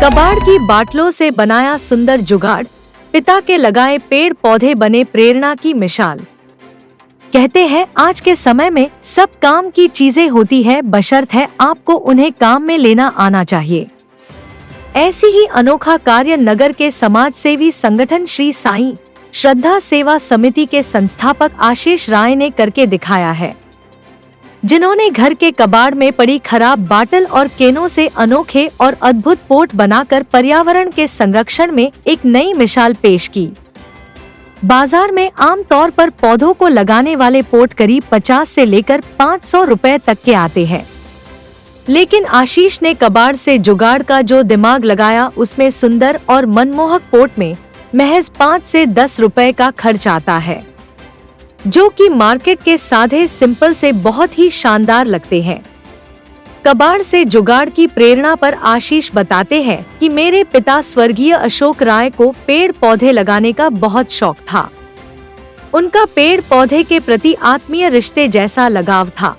कबाड़ की बाटलों से बनाया सुंदर जुगाड़, पिता के लगाए पेड़ पौधे बने प्रेरणा की मिसाल। कहते हैं आज के समय में सब काम की चीजें होती है, बशर्ते आपको उन्हें काम में लेना आना चाहिए। ऐसी ही अनोखा कार्य नगर के समाज सेवी संगठन श्री साईं श्रद्धा सेवा समिति के संस्थापक आशीष राय ने करके दिखाया है, जिन्होंने घर के कबाड़ में पड़ी खराब बाटल और केनों से अनोखे और अद्भुत पोट बनाकर पर्यावरण के संरक्षण में एक नई मिसाल पेश की। बाजार में आमतौर पर पौधों को लगाने वाले पोट करीब 50 से लेकर 500 रुपए तक के आते हैं, लेकिन आशीष ने कबाड़ से जुगाड़ का जो दिमाग लगाया, उसमें सुंदर और मनमोहक पोट में महज 5 से 10 रुपए का खर्च आता है, जो कि मार्केट के सादे सिंपल से बहुत ही शानदार लगते हैं। कबाड़ से जुगाड़ की प्रेरणा पर आशीष बताते हैं कि मेरे पिता स्वर्गीय अशोक राय को पेड़ पौधे लगाने का बहुत शौक था। उनका पेड़ पौधे के प्रति आत्मीय रिश्ते जैसा लगाव था,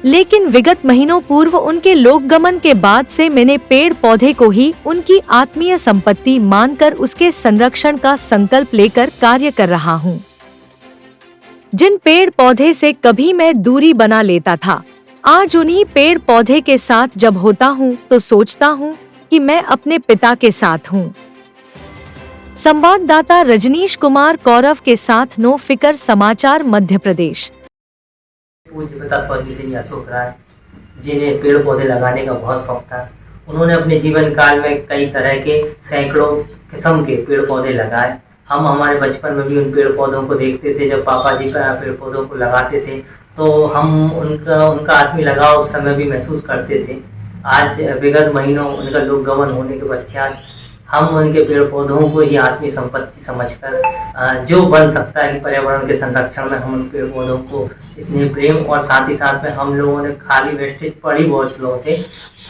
लेकिन विगत महीनों पूर्व उनके लोकगमन के बाद से मैंने पेड़ पौधे को ही उनकी आत्मीय संपत्ति मानकर उसके संरक्षण का संकल्प लेकर कार्य कर रहा हूँ। जिन पेड़ पौधे से कभी मैं दूरी बना लेता था, आज उन्हीं पेड़ पौधे के साथ जब होता हूँ तो सोचता हूँ कि मैं अपने पिता के साथ हूँ। संवाददाता रजनीश कुमार कौरव के साथ नो फिकर समाचार मध्य प्रदेश। पूज्य पिता स्वर्गीय श्री अशोक राय, जिन्हें पेड़ पौधे लगाने का बहुत शौक था, उन्होंने अपने जीवन काल में कई तरह के सैकड़ों किस्म के पेड़ पौधे लगाए। हम हमारे बचपन में भी उन पेड़ पौधों को देखते थे। जब पापा जी पेड़ पौधों को लगाते थे तो हम उनका आत्मीय लगाव उस समय भी महसूस करते थे। आज विगत महीनों उनका लोकगमन होने के पश्चात हम उनके पेड़ पौधों को ही आत्मीय संपत्ति समझकर जो बन सकता है कि पर्यावरण के संरक्षण में हम उन पेड़ पौधों को स्नेह प्रेम और साथ ही साथ में हम लोगों ने खाली वेस्टेज पड़ी बोतलों से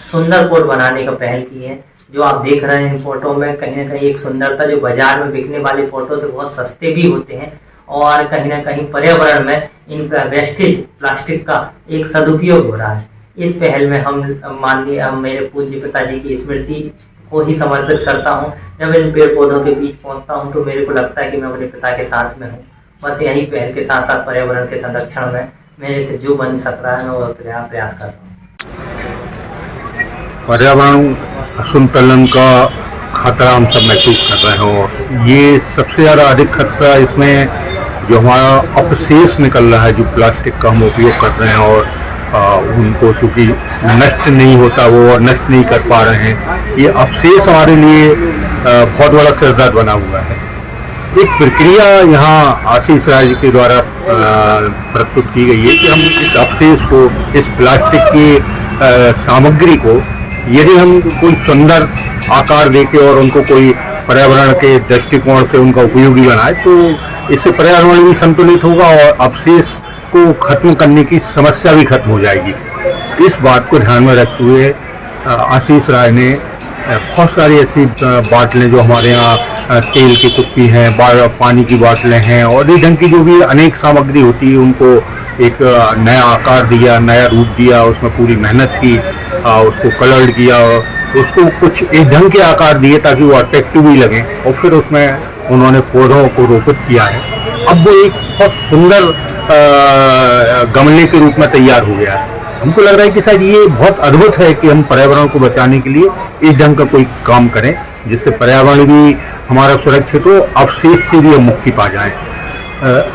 सुंदर पोट बनाने का पहल की है। जो आप देख रहे हैं इन फोटो में कहीं ना कहीं एक सुंदरता, जो बाजार में बिकने वाले फोटो तो बहुत सस्ते भी होते हैं और कहीं ना कहीं पर्यावरण में इन वेस्टेज प्लास्टिक का एक सदुपयोग हो रहा है। इस पहल में हम माननीय मेरे पूज्य पिताजी की स्मृति को ही समर्पित करता हूं। जब इन पेड़ पौधों के बीच पहुंचता हूं तो मेरे को लगता है कि मैं अपने पिता के साथ में हूं। बस यही पहल के साथ साथ पर्यावरण के संरक्षण में मेरे से जो बन सक रहा है मैं वो प्रयास कर रहा हूँ। पर्यावरण असंतुलन का खतरा हम सब महसूस कर रहे हो। ये सबसे ज़्यादा अधिक खतरा इसमें जो हमारा अपशेष निकल रहा है, जो प्लास्टिक का हम उपयोग कर रहे हैं और उनको चूँकि नष्ट नहीं होता वो और नष्ट नहीं कर पा रहे हैं, ये अपशेष हमारे लिए बहुत बड़ा सिरदर्द बना हुआ है। एक प्रक्रिया यहाँ आशीष राय जी के द्वारा प्रस्तुत की गई है कि हम इस अपशेष को, इस प्लास्टिक की सामग्री को यदि हम कोई सुंदर आकार देके और उनको कोई पर्यावरण के दृष्टिकोण से उनका उपयोगी बनाए तो इससे पर्यावरण भी संतुलित होगा और अपशेष को खत्म करने की समस्या भी खत्म हो जाएगी। इस बात को ध्यान में रखते हुए आशीष राय ने बहुत सारी ऐसी बाटलें जो हमारे यहाँ तेल की कुप्पी हैं, पानी की बाटलें हैं और इस ढंग की जो भी अनेक सामग्री होती है उनको एक नया आकार दिया, नया रूप दिया, उसमें पूरी मेहनत की, उसको कलर्ड किया, उसको कुछ इस ढंग के आकार दिए ताकि वो अट्रैक्टिव भी लगे और फिर उसमें उन्होंने पौधों को रोपित किया है। अब वो एक बहुत सुंदर गमले के रूप में तैयार हो गया है। हमको लग रहा है कि शायद ये बहुत अद्भुत है कि हम पर्यावरण को बचाने के लिए इस ढंग का कोई काम करें जिससे पर्यावरण भी हमारा सुरक्षित हो, अवशेष से भी हम मुक्ति पा जाएं।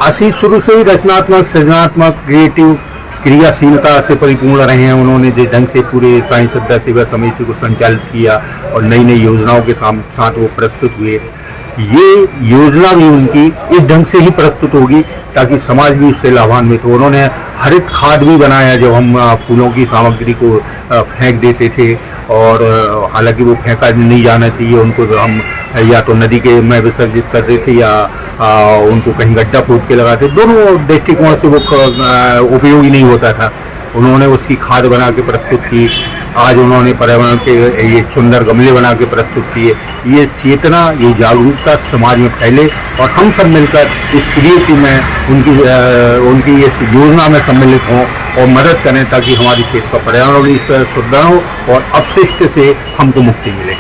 आशीष शुरू से ही रचनात्मक, सृजनात्मक, क्रिएटिव, क्रियाशीलता से परिपूर्ण रहे हैं। उन्होंने जिस ढंग से पूरे साईं श्रद्धा सेवा समिति को संचालित किया और नई नई योजनाओं के साथ वो प्रस्तुत हुए, ये योजना भी उनकी इस ढंग से ही प्रस्तुत होगी ताकि समाज भी उससे लाभान्वित हो। उन्होंने हरित खाद भी बनाया, जब हम फूलों की सामग्री को फेंक देते थे और हालांकि वो फेंका नहीं जाना चाहिए, उनको हम या तो नदी के में विसर्जित कर देते या उनको कहीं गड्ढा खोद के लगाते, दोनों दृष्टिकोण से वो उपयोगी नहीं होता था। उन्होंने उसकी खाद बना के प्रस्तुत की। आज उन्होंने पर्यावरण के ये सुंदर गमले बना के प्रस्तुत किए। ये चेतना, ये जागरूकता समाज में फैले और हम सब मिलकर इस क्रिएटिव में उनकी इस योजना में सम्मिलित हों और मदद करें ताकि हमारी क्षेत्र का पर्यावरण भी सुदृढ़ हो और अपशिष्ट से हमको मुक्ति मिले।